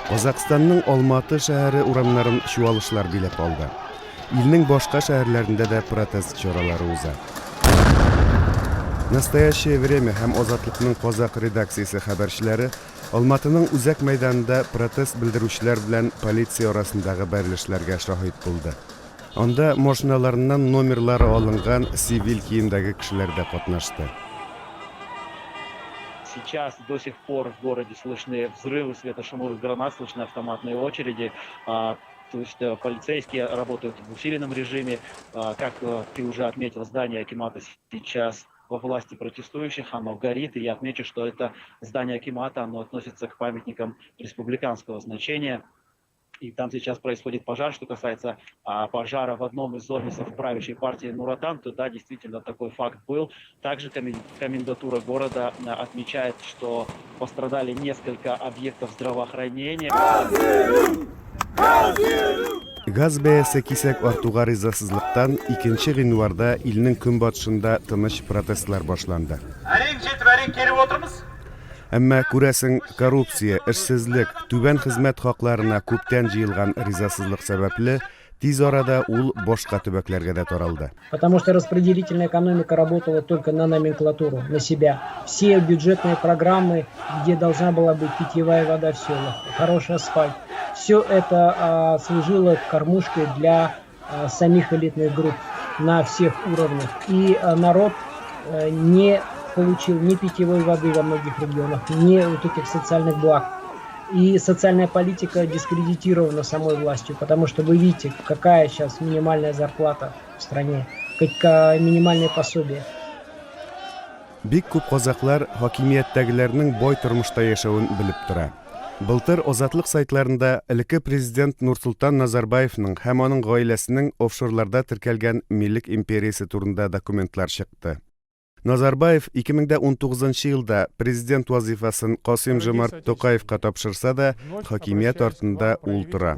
Қазақстанның Алматы шәһәре урамнарын чуалышлар билеп алды. Илнең башка шәһәрләрендә дә протест чаралары уза. Настоящее время һәм Азатлыкның Казак редакциясе хәбәрчеләре Алматының үзәк мәйданында протест белдерүчеләр белән полиция арасындагы бәрелешләргә шаһит булды. Анда машиналарыннан номерлары алынган цивил киемдәге кешеләр дә катнашты. Сейчас до сих пор в городе слышны взрывы светошумовых гранат, слышны автоматные очереди. То есть полицейские работают в усиленном режиме. Как ты уже отметил, здание акимата сейчас во власти протестующих, оно горит. И я отмечу, что это здание акимата, оно относится к памятникам республиканского значения. И там сейчас происходит пожар. Что касается пожара в одном из офисов правящей партии Нур-Отан, то да, действительно такой факт был. Также комендатура города отмечает, что пострадали несколько объектов здравоохранения. Газ бәясе кисәк артуга ризасызлыктан 2 гыйнварда илнең көнбатышында тыныч протестлар башланды. Әмма күрәсең, коррупция, эшсезлек, түбән хезмәт хакларына күптән җыелган ризасызлык сәбәпле тиз арада ул башка төбәкләргә дә таралды. Потому что распределительная экономика работала только на номенклатуру, на себя. Все бюджетные программы, где должна была быть питьевая вода в селах, хороший асфальт, все это служило кормушкой для самих элитных групп на всех уровнях. И народ не получил ни питьевой воды во многих регионах, ни вот этих социальных благ. И социальная политика дискредитирована самой властью, потому что вы видите, какая сейчас минимальная зарплата в стране, какое минимальное пособие. Бик күп казаклар хакимияттәгеләрнең бай тормышта яшәвен белеп тора. Былтыр Азатлык сайтларында элекке президент Нурсултан Назарбаевның һәм аның гаиләсенең офшорларда теркәлгән милек империясе турында документлар чыкты. Назарбаев 2019 елда президент вазифасын Касым-Жомарт Токаевка тапшырса да, хакимият артында ул тора.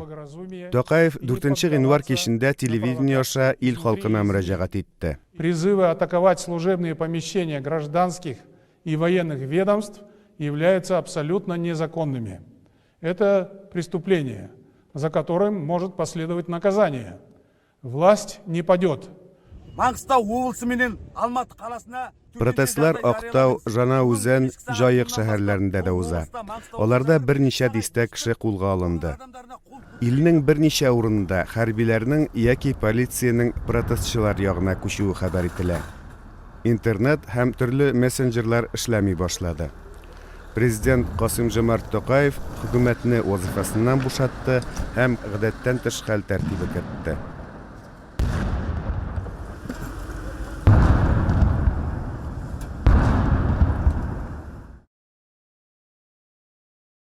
Токаев 4 гыйнвар кичендә телевидение аша ил халкына мөрәҗәгать итте. Призывы атаковать служебные помещения гражданских и военных ведомств являются абсолютно незаконными. Это преступление, за которым может последовать наказание. Власть не падет. Протестлар Актау, Жаңаүзен, Жайык шәһәрләрендә дә уза. Аларда берничә дистә кеше кулга алынды. Илнең берничә урынында хәрбиләрнең яки полициянең протестчылар ягына күчүе хәбәр ителә. Интернет һәм төрле мессенджерлар эшләми башлады. Президент Касым-Жомарт Токаев хөкүмәтне вазифасыннан бушатты һәм гадәттән тыш хәл тәртибе кертте.